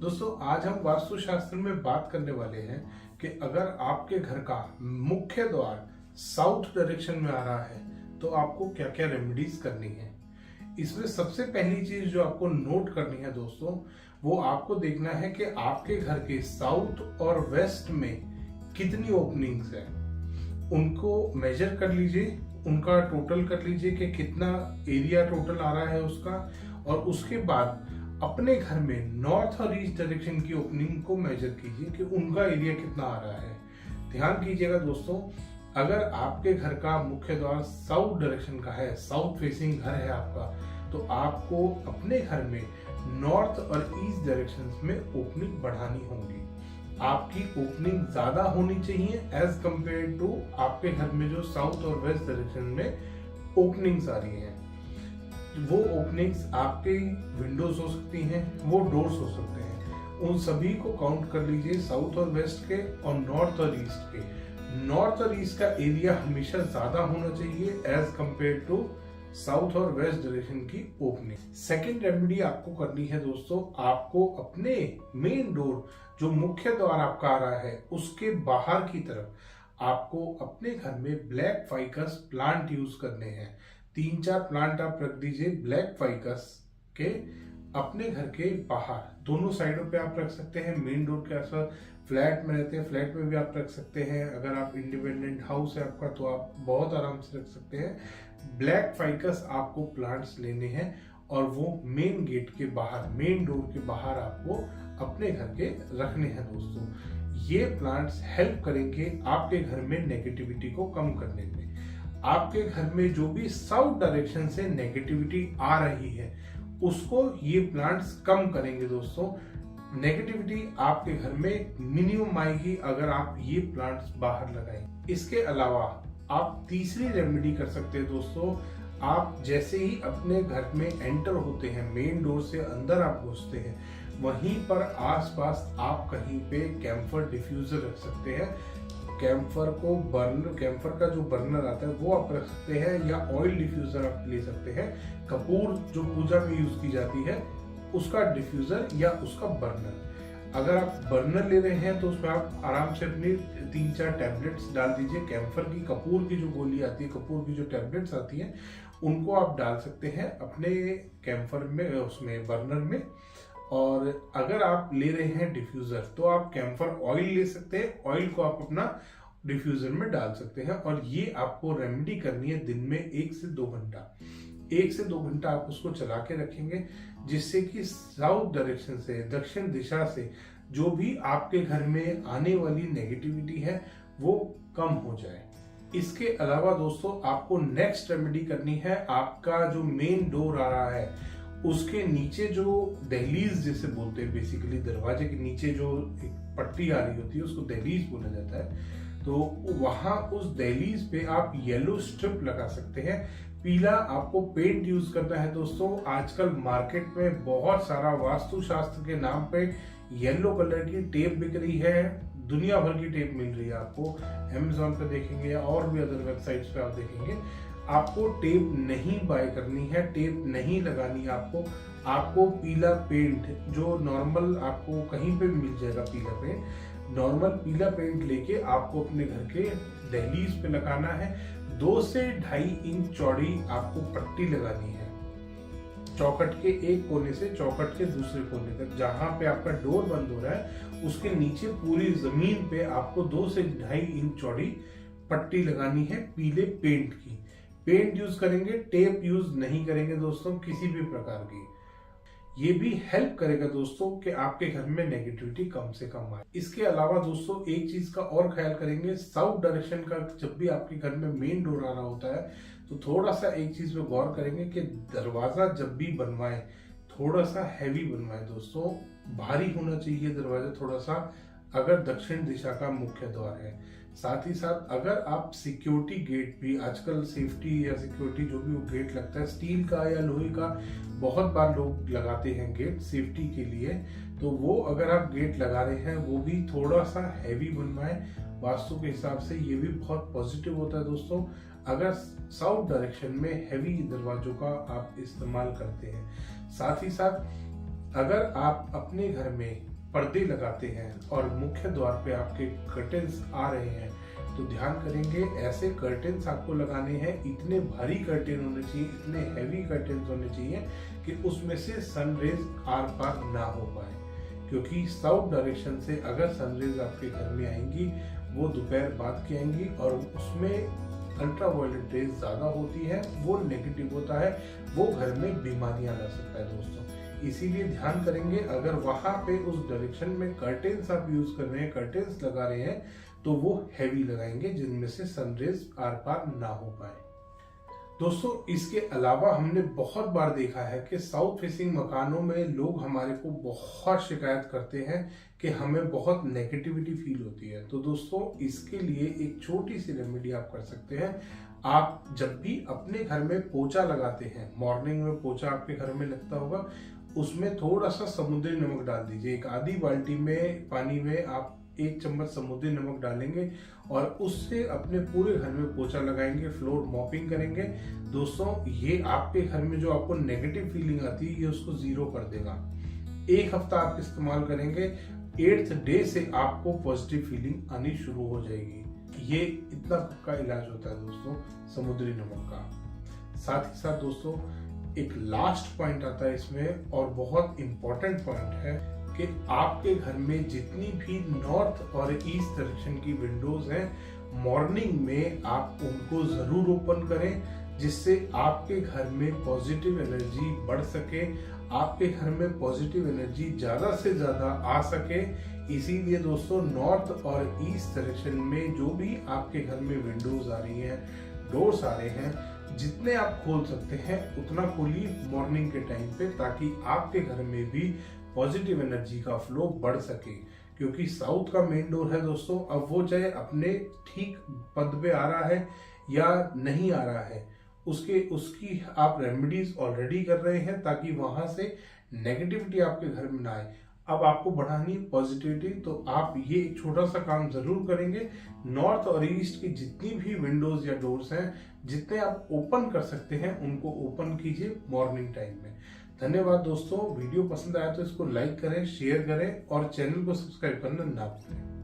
दोस्तों आज हम वास्तुशास्त्र में बात करने वाले हैं कि अगर आपके घर का मुख्य द्वार साउथ डायरेक्शन में आ रहा है तो आपको क्या क्या रेमेडीज करनी है। इसमें सबसे पहली चीज जो आपको नोट करनी है दोस्तों, वो आपको देखना है कि आपके घर के साउथ और वेस्ट में कितनी ओपनिंग्स है। उनको मेजर कर लीजिए, उनका टोटल कर लीजिए कि कितना एरिया टोटल आ रहा है उसका, और उसके बाद अपने घर में नॉर्थ और ईस्ट डायरेक्शन की ओपनिंग को मेजर कीजिए कि उनका एरिया कितना आ रहा है। ध्यान कीजिएगा दोस्तों, अगर आपके घर का मुख्य द्वार साउथ डायरेक्शन का है, साउथ फेसिंग घर है आपका, तो आपको अपने घर में नॉर्थ और ईस्ट डायरेक्शन में ओपनिंग बढ़ानी होगी। आपकी ओपनिंग ज्यादा होनी चाहिए एज कंपेयर टू आपके घर में जो साउथ और वेस्ट डायरेक्शन में ओपनिंग्स आ रही हैं। वो ओपनिंग्स आपके विंडोज हो सकती हैं, वो डोर्स हो सकते हैं, उन सभी को काउंट कर लीजिए, साउथ और वेस्ट के और नॉर्थ और ईस्ट के। नॉर्थ और ईस्ट का एरिया हमेशा ज्यादा होना चाहिए एज कंपेयर टू साउथ और वेस्ट डायरेक्शन की ओपनिंग। सेकेंड रेमेडी आपको करनी है दोस्तों, आपको अपने मेन डोर जो मुख्य द्वार आपका आ रहा है उसके बाहर की तरफ आपको अपने घर में ब्लैक फाइकस प्लांट यूज करने हैं। 3-4 प्लांट आप रख दीजिए ब्लैक फाइकस के अपने घर के बाहर, दोनों साइडों पे आप रख सकते हैं। मेन डोर के आसपास, फ्लैट में रहते हैं फ्लैट में भी आप रख सकते हैं। अगर आप इंडिपेंडेंट हाउस है आपका तो आप बहुत आराम से रख सकते हैं। ब्लैक फाइकस आपको प्लांट्स लेने हैं और वो मेन गेट के बाहर, मेन डोर के बाहर आपको अपने घर के रखने हैं दोस्तों। ये प्लांट्स हेल्प करेंगे आपके घर में नेगेटिविटी को कम करने में। आपके घर में जो भी साउथ डायरेक्शन से नेगेटिविटी आ रही है उसको ये प्लांट्स कम करेंगे दोस्तों। नेगेटिविटी आपके घर में मिनिमम आएगी अगर आप ये प्लांट्स बाहर लगाएं। इसके अलावा आप तीसरी रेमेडी कर सकते हैं दोस्तों। आप जैसे ही अपने घर में एंटर होते हैं, मेन डोर से अंदर आप घुसते हैं, वहीं पर आसपास आप कहीं पे कैम्फर डिफ्यूजर रख सकते हैं। कैम्फर का जो बर्नर आता है वो आप रख सकते हैं, या ऑयल डिफ्यूजर आप ले सकते हैं। कपूर जो पूजा में यूज की जाती है उसका डिफ्यूजर या उसका बर्नर। अगर आप बर्नर ले रहे हैं तो उसमें आप आराम से अपनी 3-4 टैबलेट्स डाल दीजिए। कैम्फर की, कपूर की जो गोली आती है, कपूर की जो टैबलेट्स आती हैं, उनको आप डाल सकते हैं अपने कैम्फर में, उसमें बर्नर में। और अगर आप ले रहे हैं डिफ्यूजर तो आप कैम्फर ऑयल ले सकते हैं, ऑयल को आप अपना डिफ्यूजर में डाल सकते हैं। और ये आपको रेमेडी करनी है दिन में 1 से 2 घंटा। 1 से 2 घंटा आप उसको चला के रखेंगे, जिससे कि साउथ डायरेक्शन से, दक्षिण दिशा से जो भी आपके घर में आने वाली नेगेटिविटी है वो कम हो जाए। इसके अलावा दोस्तों आपको नेक्स्ट रेमेडी करनी है, आपका जो मेन डोर आ रहा है उसके नीचे जो दहलीज जिसे बोलते हैं, बेसिकली दरवाजे के नीचे जो एक पट्टी आ रही होती है उसको दहलीज बोला जाता है। तो वहां उस दहलीज पे आप येलो स्ट्रिप लगा सकते हैं। पीला आपको पेंट यूज करना है दोस्तों। आजकल मार्केट में बहुत सारा वास्तुशास्त्र के नाम पे येलो कलर की टेप बिक रही है, दुनिया भर की टेप मिल रही है आपको। Amazon पे देखेंगे या और भी अदर वेबसाइट्स पे आप देखेंगे, आपको टेप नहीं बाय करनी है, टेप नहीं लगानी है आपको पीला पेंट जो नॉर्मल आपको कहीं पे मिल जाएगा, पीला पेंट, नॉर्मल पीला पेंट लेके आपको अपने घर के दहलीज पे लगाना है। 2 से 2.5 इंच चौड़ी आपको पट्टी लगानी है, चौखट के एक कोने से चौखट के दूसरे कोने तक। जहां पे आपका डोर बंद हो रहा है उसके नीचे पूरी जमीन पे आपको 2 से 2.5 इंच चौड़ी पट्टी लगानी है पीले पेंट की। पेंट यूज करेंगे, टेप यूज नहीं करेंगे दोस्तों किसी भी प्रकार की। ये भी हेल्प करेगा दोस्तों कि आपके घर में नेगेटिविटी कम से कम आए। इसके अलावा दोस्तों एक चीज का और ख्याल करेंगे, साउथ डायरेक्शन का जब भी आपके घर में मेन डोर आ रहा होता है तो थोड़ा सा एक चीज पे गौर करेंगे कि दरवाजा जब भी बनवाएं थोड़ा सा हैवी बनवाएं दोस्तों, भारी होना चाहिए दरवाजा थोड़ा सा, अगर दक्षिण दिशा का मुख्य द्वार है। साथ ही साथ अगर आप सिक्योरिटी गेट भी, आजकल सेफ्टी या सिक्योरिटी जो भी वो गेट लगता है स्टील का या लोहे का, बहुत बार लोग लगाते हैं गेट सेफ्टी के लिए, तो वो अगर आप गेट लगा रहे हैं वो भी थोड़ा सा हैवी बनवाएं। वास्तु के हिसाब से ये भी बहुत पॉजिटिव होता है दोस्तों अगर साउथ डायरेक्शन में हैवी दरवाजों का आप इस्तेमाल करते हैं। साथ ही साथ अगर आप अपने घर में पर्दे लगाते हैं और मुख्य द्वार पे आपके कर्टेन्स आ रहे हैं, तो ध्यान करेंगे ऐसे कर्टेन्स आपको लगाने हैं। इतने भारी कर्टेन होने चाहिए, इतने हैवी कर्टेन्स होने चाहिए कि उसमें से सन रेज आर पार ना हो पाए, क्योंकि साउथ डायरेक्शन से अगर सन रेज आपके घर में आएंगी वो दोपहर बाद की आएंगी और उसमें अल्ट्रावायलेट रेज ज्यादा होती है, वो नेगेटिव होता है, वो घर में बीमारियां ला सकता है दोस्तों। इसीलिए ध्यान करेंगे अगर वहां पे उस डायरेक्शन में कर्टेन्स आप यूज कर रहे हैं, कर्टेन्स लगा रहे हैं, तो वो हैवी लगाएंगे जिनमें से सनरेज आर पार ना हो पाए। दोस्तों इसके अलावा हमने बहुत बार देखा है कि साउथ फेसिंग मकानों में लोग हमारे को बहुत शिकायत करते हैं कि हमें बहुत नेगेटिविटी फील होती है। तो दोस्तों इसके लिए एक छोटी सी रेमेडी आप कर सकते हैं। आप जब भी अपने घर में पोछा लगाते हैं, मॉर्निंग में पोछा आपके घर में लगता होगा, उसमें थोड़ा सा समुद्री नमक डाल दीजिए। एक आधी बाल्टी में पानी में आप 1 चम्मच समुद्री नमक डालेंगे और उससे अपने पूरे घर में पोछा लगाएंगे, फ्लोर मॉपिंग करेंगे। दोस्तों ये आपके घर में जो आपको नेगेटिव फीलिंग आती है ये उसको जीरो कर देगा। 1 हफ्ता आप इस्तेमाल करेंगे, 8th डे से आपको पॉजिटिव फीलिंग आनी शुरू हो जाएगी। ये इतना पक्का इलाज होता है दोस्तों समुद्री नमक का। साथ ही साथ दोस्तों एक लास्ट पॉइंट आता है इसमें और बहुत इंपॉर्टेंट पॉइंट है कि आपके घर में जितनी भी नॉर्थ और ईस्ट डायरेक्शन की विंडोज हैं, मॉर्निंग में आप उनको जरूर ओपन करें, जिससे आपके घर में पॉजिटिव एनर्जी बढ़ सके, आपके घर में पॉजिटिव एनर्जी ज्यादा से ज्यादा आ सके। इसीलिए दोस्तों नॉर्थ और ईस्ट डायरेक्शन में जो भी आपके घर में विंडोज आ रही हैं, डोर्स आ रहे हैं, जितने आप खोल सकते हैं उतना खोलिए मॉर्निंग के टाइम पे, ताकि आपके घर में भी पॉजिटिव एनर्जी का फ्लो बढ़ सके। क्योंकि साउथ का मेन डोर है दोस्तों, अब वो चाहे अपने ठीक पद पे आ रहा है या नहीं आ रहा है, उसकी आप रेमेडीज ऑलरेडी कर रहे हैं ताकि वहां से नेगेटिविटी आपके घर में ना आए। अब आपको बढ़ानी पॉजिटिविटी, तो आप ये एक छोटा सा काम जरूर करेंगे। नॉर्थ और ईस्ट की जितनी भी विंडोज या डोर्स हैं, जितने आप ओपन कर सकते हैं उनको ओपन कीजिए मॉर्निंग टाइम में। धन्यवाद दोस्तों, वीडियो पसंद आया तो इसको लाइक करें, शेयर करें और चैनल को सब्सक्राइब करना ना भूलें।